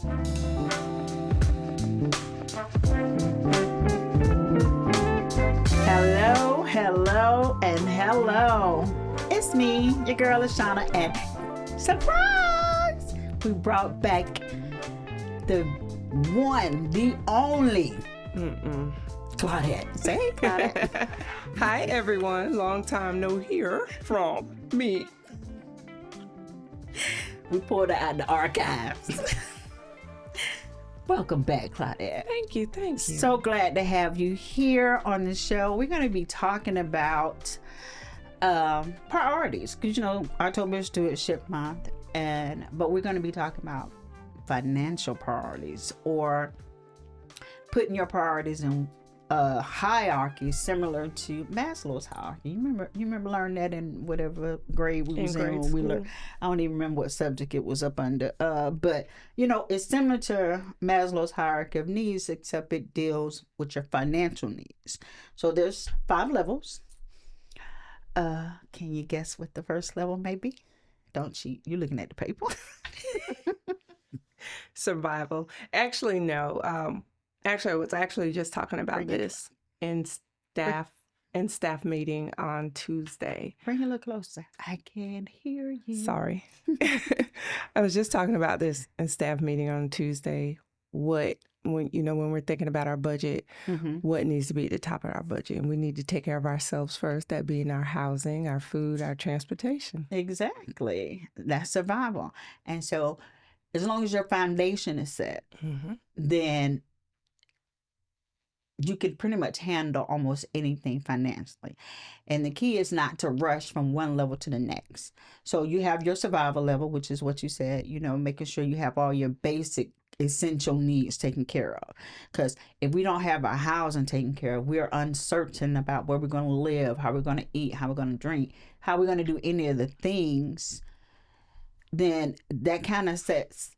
Hello, hello, and hello. It's me, your girl Ashana, and surprise! We brought back the one, the only Claudette. Say hey, Claudette. Hi, everyone. Long time no hear from me. We pulled her out of the archives. Welcome back, Claudette. Thank you. So glad to have you here on the show. We're going to be talking about priorities, because October is Stewardship Month, but we're going to be talking about financial priorities, or putting your priorities in a hierarchy similar to Maslow's hierarchy. You remember learning that in whatever grade we was in when we learned. I don't even remember what subject it was up under. But it's similar to Maslow's hierarchy of needs, except it deals with your financial needs. So there's 5 levels. Can you guess what the first level may be? Don't cheat. You're looking at the paper. Survival. Actually, no. Actually, I was just talking about this in staff meeting on Tuesday. Bring it a little closer. I can't hear you. Sorry. I was just talking about this in staff meeting on Tuesday. When we're thinking about our budget, what needs to be at the top of our budget, and we need to take care of ourselves first. That being our housing, our food, our transportation. Exactly. That's survival. And so, as long as your foundation is set, then you could pretty much handle almost anything financially. And the key is not to rush from one level to the next. So you have your survival level, which is what you said, making sure you have all your basic essential needs taken care of. Because if we don't have our housing taken care of, we're uncertain about where we're going to live, how we're going to eat, how we're going to drink, how we're going to do any of the things, then that kind of sets,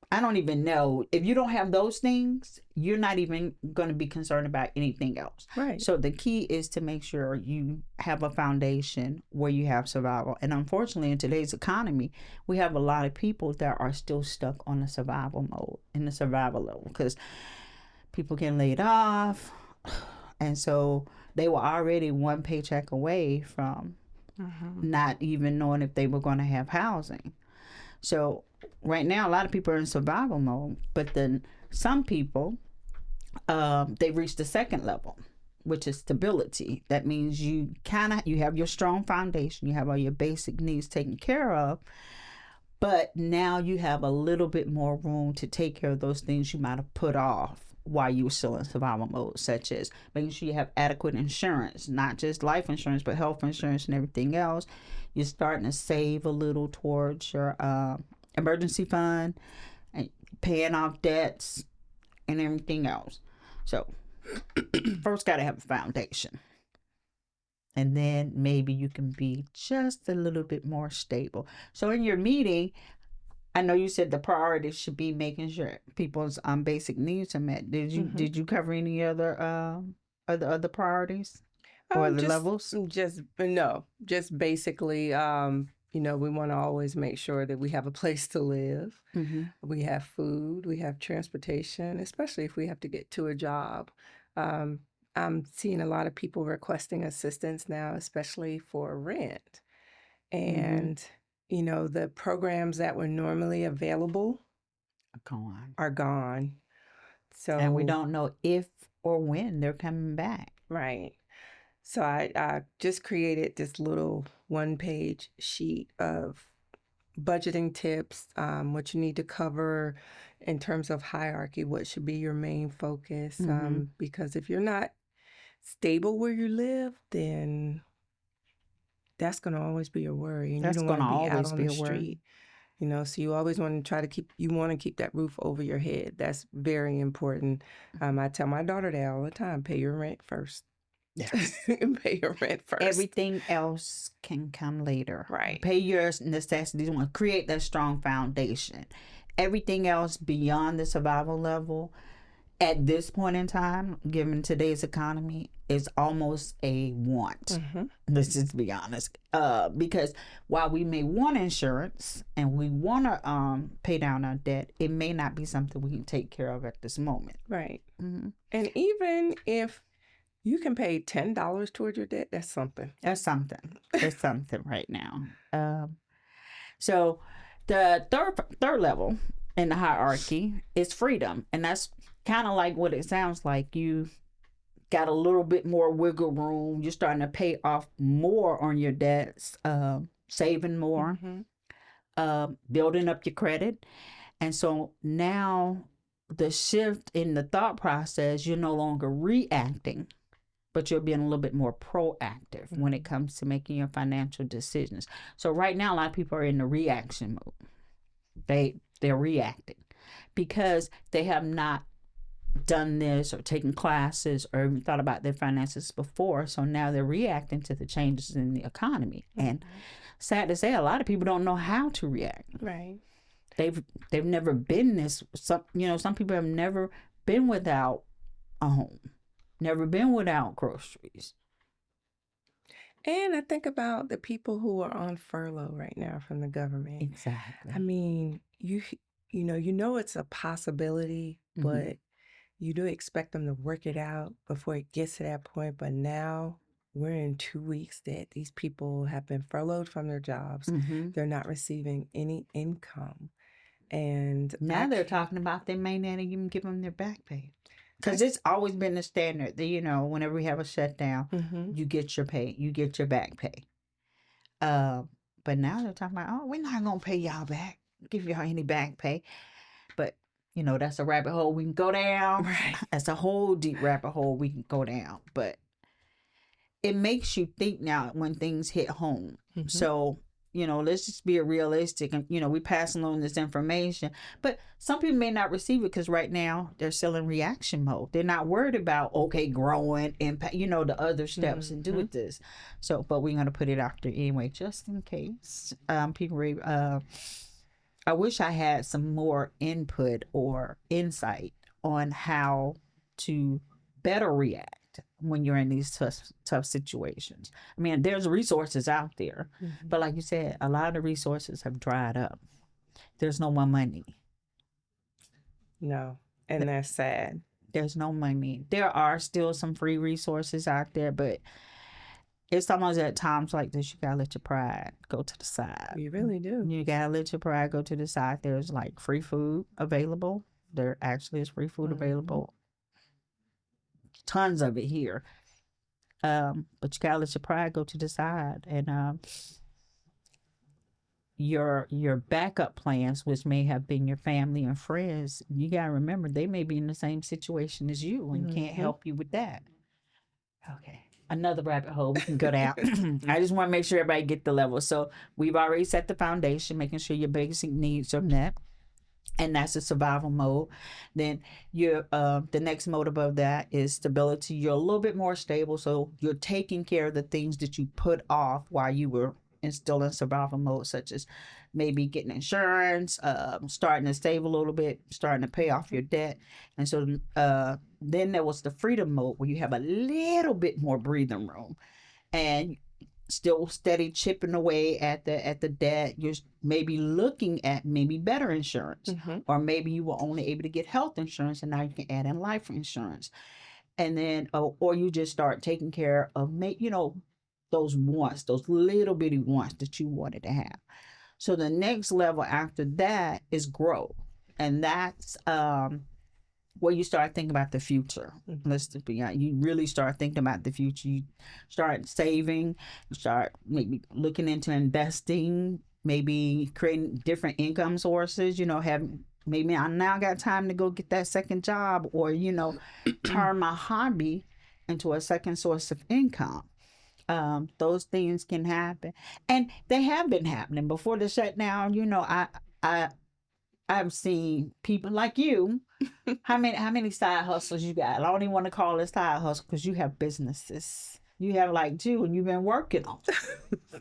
I don't even know. If you don't have those things, you're not even going to be concerned about anything else. Right. So the key is to make sure you have a foundation where you have survival. And unfortunately, in today's economy, we have a lot of people that are still stuck on the survival mode, in the survival level, because people get laid off. And so they were already one paycheck away from not even knowing if they were going to have housing. So right now, a lot of people are in survival mode, but then some people, they reach the second level, which is stability. That means you have your strong foundation, you have all your basic needs taken care of, but now you have a little bit more room to take care of those things you might have put off while you were still in survival mode, such as making sure you have adequate insurance, not just life insurance, but health insurance and everything else. You're starting to save a little towards your emergency fund and paying off debts and everything else. So first got to have a foundation, and then maybe you can be just a little bit more stable. So in your meeting, I know you said the priority should be making sure people's basic needs are met. Did you cover any other priorities or the levels? Just basically, we want to always make sure that we have a place to live. We have food, we have transportation, especially if we have to get to a job. I'm seeing a lot of people requesting assistance now, especially for rent. And, the programs that were normally available are gone. So, and we don't know if or when they're coming back. Right. So I just created this little 1-page sheet of budgeting tips, what you need to cover in terms of hierarchy, what should be your main focus. Because if you're not stable where you live, then that's going to always be a worry. And that's you don't want to be out on be the street. So you always want to keep that roof over your head. That's very important. I tell my daughter that all the time, pay your rent first. Yes. Pay your rent first. Everything else can come later. Right. Pay your necessities. You want to create that strong foundation. Everything else beyond the survival level at this point in time, given today's economy, is almost a want. Let's just be honest. Because while we may want insurance and we want to pay down our debt, it may not be something we can take care of at this moment. Right. And even if you can pay $10 toward your debt, that's something. That's something. That's something right now. So the third level in the hierarchy is freedom, and that's kind of like what it sounds like. You got a little bit more wiggle room. You're starting to pay off more on your debts, saving more, building up your credit. And so now the shift in the thought process, you're no longer reacting, but you're being a little bit more proactive when it comes to making your financial decisions. So right now, a lot of people are in the reaction mode. They're reacting because they have not done this or taken classes or even thought about their finances before. So now they're reacting to the changes in the economy. And sad to say, a lot of people don't know how to react. Right. They've never been this. Some people have never been without a home, never been without groceries. And I think about the people who are on furlough right now from the government. Exactly. I mean, you know it's a possibility, but you do expect them to work it out before it gets to that point. But now we're in 2 weeks that these people have been furloughed from their jobs. They're not receiving any income. And now they're talking about they may not even give them their back pay. Because it's always been the standard that, whenever we have a shutdown, you get your pay, you get your back pay. But now they're talking about, oh, we're not going to pay y'all back, give y'all any back pay. But, that's a rabbit hole we can go down. Right. That's a whole deep rabbit hole we can go down. But it makes you think now when things hit home. So, let's just be realistic. And, we passing along this information. But some people may not receive it because right now they're still in reaction mode. They're not worried about, growing, impact, the other steps to do with this. So, but we're going to put it out there anyway, just in case. I wish I had some more input or insight on how to better react when you're in these tough situations. I mean, there's resources out there, but like you said, a lot of the resources have dried up. There's no more money. No, and that's sad. There's no money. There are still some free resources out there, but it's almost at times like this, you gotta let your pride go to the side. You really do. You gotta let your pride go to the side. There's like free food available. There actually is free food available. Tons of it here. But you gotta let your pride go to the side. And your backup plans, which may have been your family and friends, you gotta remember they may be in the same situation as you and can't help you with that. Okay. Another rabbit hole we can go down. I just want to make sure everybody get the level. So we've already set the foundation, making sure your basic needs are met. And that's the survival mode. Then the next mode above that is stability. You're a little bit more stable. So you're taking care of the things that you put off while you were still in survival mode, such as maybe getting insurance, starting to save a little bit, starting to pay off your debt. And so then there was the freedom mode where you have a little bit more breathing room and still steady chipping away at the debt. You're maybe looking at maybe better insurance, or maybe you were only able to get health insurance and now you can add in life insurance. And then, or you just start taking care of, those wants, those little bitty wants that you wanted to have. So the next level after that is growth. And that's where you start thinking about the future. Let's just be honest. You really start thinking about the future. You start saving. You start maybe looking into investing, maybe creating different income sources, maybe I now got time to go get that second job or, turn my hobby into a second source of income. Those things can happen, and they have been happening before the shutdown. I've seen people like you. How many side hustles you got? I don't even want to call it side hustle because you have businesses. You have like two, and you've been working on.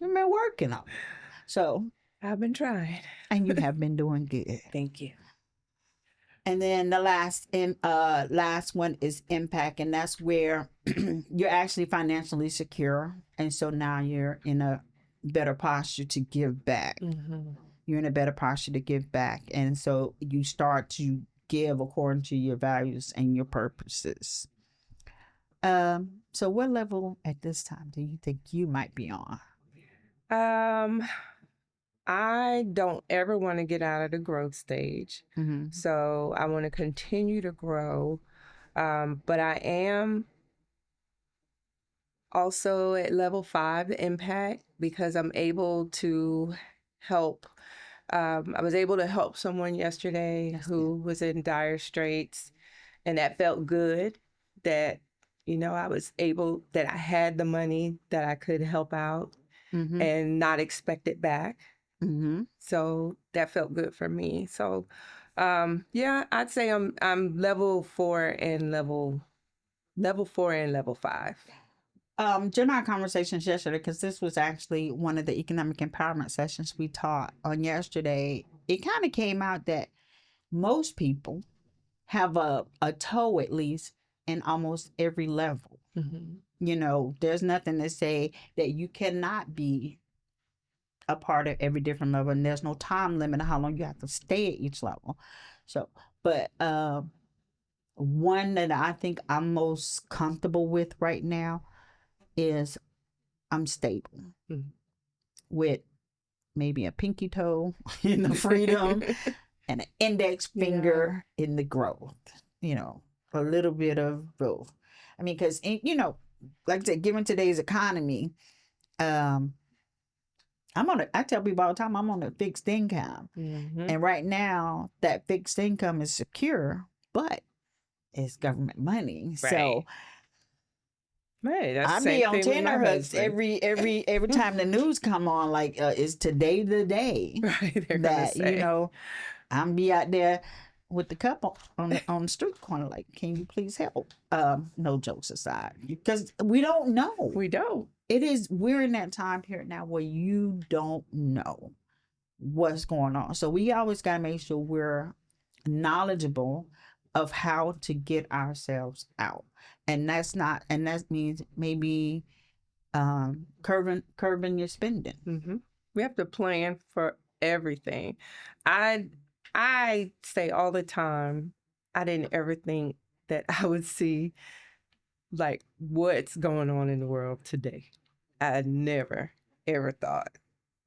You've been working on. So I've been trying, and you have been doing good. Thank you. And then the last one is impact, and that's where you're actually financially secure, and so now you're in a better posture to give back. Mm-hmm. You're in a better posture to give back, and so you start to give according to your values and your purposes. So what level at this time do you think you might be on? Um, I don't ever want to get out of the growth stage. Mm-hmm. So I want to continue to grow. But I am also at level 5, the impact, because I'm able to help. I was able to help someone yesterday That's who good. was in dire straits, and that felt good that, that I had the money that I could help out Mm-hmm. and not expect it back. Mm-hmm. So that felt good for me. So, yeah, I'd say I'm level 4 and level 5. During our conversations yesterday, because this was actually one of the economic empowerment sessions we taught on yesterday, it kind of came out that most people have a toe at least in almost every level. Mm-hmm. You know, there's nothing to say that you cannot be a part of every different level, and there's no time limit on how long you have to stay at each level. So, but one that I think I'm most comfortable with right now is I'm stable Mm-hmm. with maybe a pinky toe in the freedom and an index finger in the growth. You know, a little bit of both. I mean, because like I said, given today's economy, um, I tell people all the time, I'm on a fixed income. Mm-hmm. And right now, that fixed income is secure, but it's government money. Right. So Right, that's I the be same on thing with my tenterhooks husband. every time the news come on, like is today the day Right, they're gonna that say. I'm be out there with the couple on the street corner, like, can you please help? No jokes aside, because we don't know. We don't. We're in that time period now where you don't know what's going on. So we always got to make sure we're knowledgeable of how to get ourselves out. And that means maybe curbing your spending. Mm-hmm. We have to plan for everything. I say all the time, I didn't ever think that I would see like what's going on in the world today. I never ever thought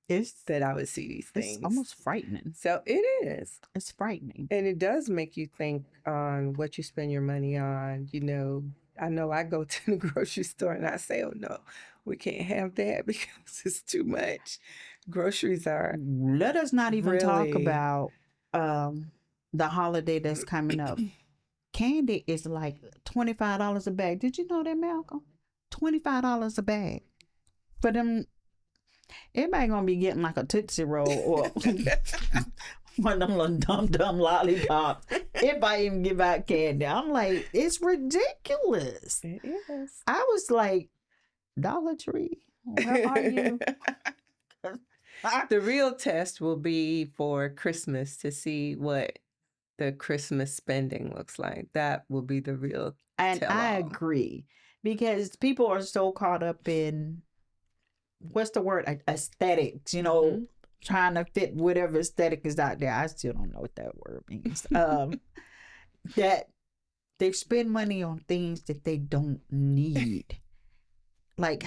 It's that I would see these things. It's almost frightening. So it is. It's frightening. And it does make you think on what you spend your money on. I know I go to the grocery store and I say, oh no, we can't have that because it's too much. Groceries are. Let us not even talk really about the holiday that's coming up. Candy is like $25 a bag. Did you know that, Malcolm? $25 a bag. For them, everybody gonna be getting like a Tootsie Roll or one of them little dumb lollipops. Everybody even give out candy. I'm like, it's ridiculous. It is. I was like, Dollar Tree, where are you? The real test will be for Christmas to see what the Christmas spending looks like. That will be the real And tell-all. I agree, because people are so caught up in, what's the word, aesthetics, trying to fit whatever aesthetic is out there. I still don't know what that word means. That they spend money on things that they don't need. Like,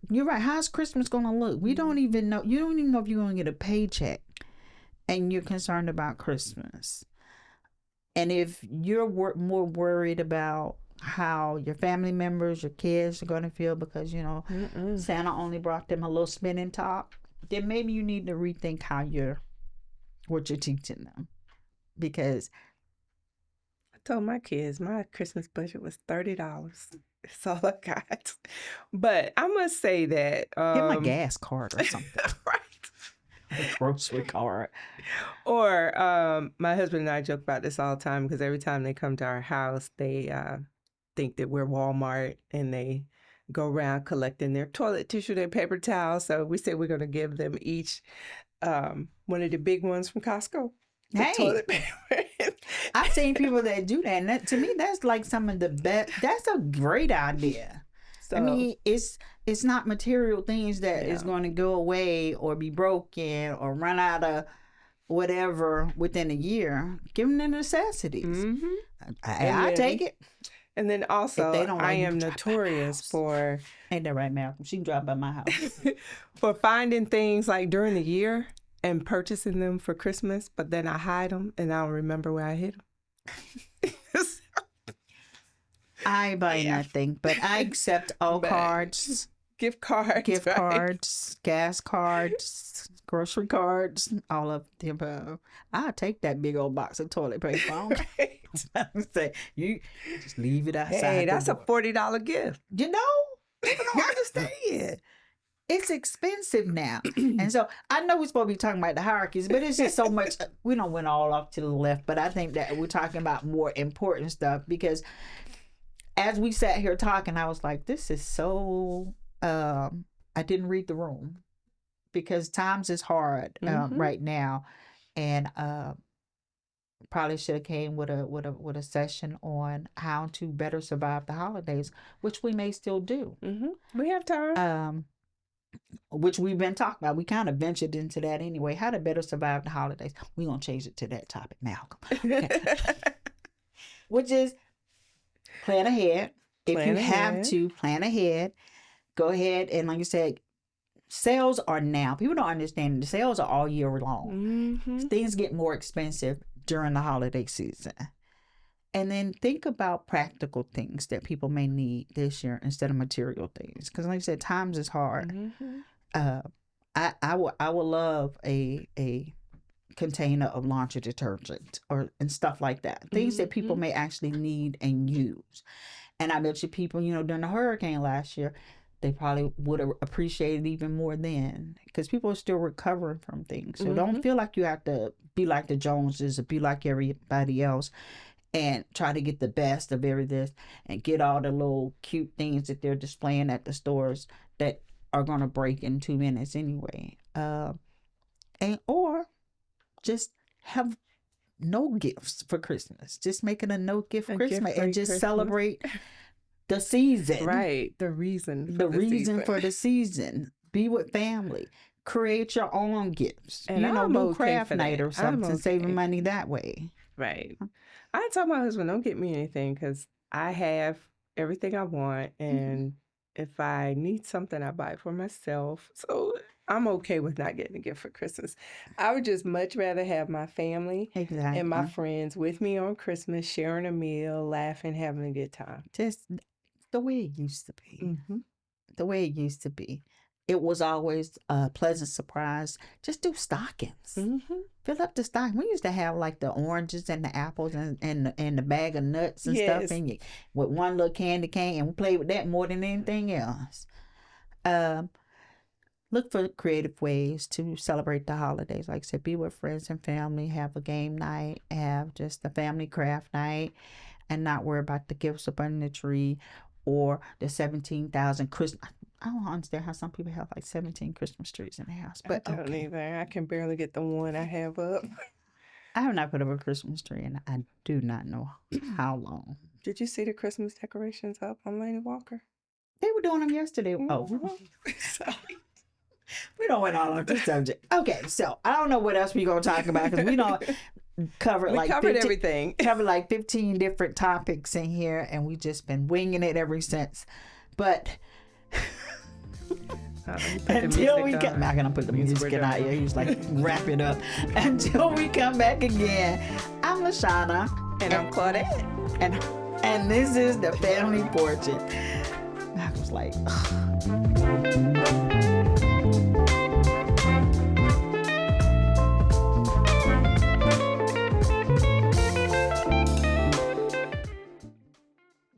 you're right, how's Christmas gonna look? We don't even know. You don't even know if you're gonna get a paycheck and you're concerned about Christmas. And if you're more worried about how your family members, your kids are going to feel because, Santa only brought them a little spinning top, then maybe you need to rethink what you're teaching them. Because I told my kids my Christmas budget was $30. That's all I got. But I must say that give them a gas card or something. Right. A grocery card. Or my husband and I joke about this all the time, because every time they come to our house, they think that we're Walmart, and they go around collecting their toilet tissue, their paper towels. So we say we're going to give them each one of the big ones from Costco. The Hey. toilet paper. I've seen people that do that, and to me, that's like some of the best. That's a great idea. So, I mean, it's not material things that is Yeah. going to go away or be broken or run out of whatever within a year. Give them the necessities. mhm. I take it. And then If also, they don't I like you, am drive by my notorious house. for Ain't that right, Malcolm? She can drive by my house. finding things like during the year and purchasing them for Christmas, but then I hide them and I don't remember where I hid them. I ain't buying Yeah. nothing, but I accept all But- cards, Gift cards, gift right? cards, gas cards, grocery cards, all of the above. I'll take that big old box of toilet paper. I don't care. Say, you just leave it outside. Hey, the that's a door. $40 gift. You know, people don't understand. It's expensive now. And so I know we're supposed to be talking about the hierarchies, but it's just so much. We don't went all off to the left, but I think that we're talking about more important stuff because as we sat here talking, I was like, this is so, I didn't read the room because times is hard right now. And probably should have came with a session on how to better survive the holidays, which we may still do. We have time. Which we've been talking about. We kind of ventured into that anyway. How to better survive the holidays. We're going to change it to that topic, Malcolm. Okay. Which is plan ahead. If Plan you have ahead. to, plan ahead. Go ahead. And like you said, sales are now. People don't understand. The sales are all year long. Things get more expensive during the holiday season. And then think about practical things that people may need this year instead of material things. Because like I said, times is hard. I would love a container of laundry detergent and stuff like that. Things that people may actually need and use. And I bet you people, during the hurricane last year, they probably would have appreciated even more then because people are still recovering from things. So don't feel like you have to be like the Joneses or be like everybody else and try to get the best of everything and get all the little cute things that they're displaying at the stores that are going to break in 2 minutes anyway. Or just have no gifts for Christmas. Just making a no gift for Christmas and just celebrate the season. Right. The reason For the season. Be with family. Create your own gifts. And do okay craft for night that. or something. I'm Saving okay. money that way. Right. I told my husband, don't get me anything because I have everything I want. And if I need something, I buy it for myself. So I'm okay with not getting a gift for Christmas. I would just much rather have my family Exactly. and my friends with me on Christmas, sharing a meal, laughing, having a good time. Just the way it used to be. The way it used to be. It was always a pleasant surprise. Just do stockings. Fill up the stocking. We used to have like the oranges and the apples and the bag of nuts and stuff in it with one little candy cane, and we played with that more than anything else. Look for creative ways to celebrate the holidays. Like I said, be with friends and family, have a game night, have just a family craft night, and not worry about the gifts up under the tree or the 17,000 Christmas. I don't understand how some people have like 17 Christmas trees in their house. But I don't either. I can barely get the one I have up. I have not put up a Christmas tree, and I do not know how long. Did you see the Christmas decorations up on Lane Walker? They were doing them yesterday. Oh, we don't went all on the subject. Okay, so I don't know what else we're going to talk about because we don't cover we covered everything. Covered like 15 different topics in here, and we just been winging it ever since. But until we come back, I'm gonna put the music in our ear. He was like, wrap it up. Until we come back again, I'm Lashana. And I'm Claudette. And this is the Family Portrait. I was like, ugh.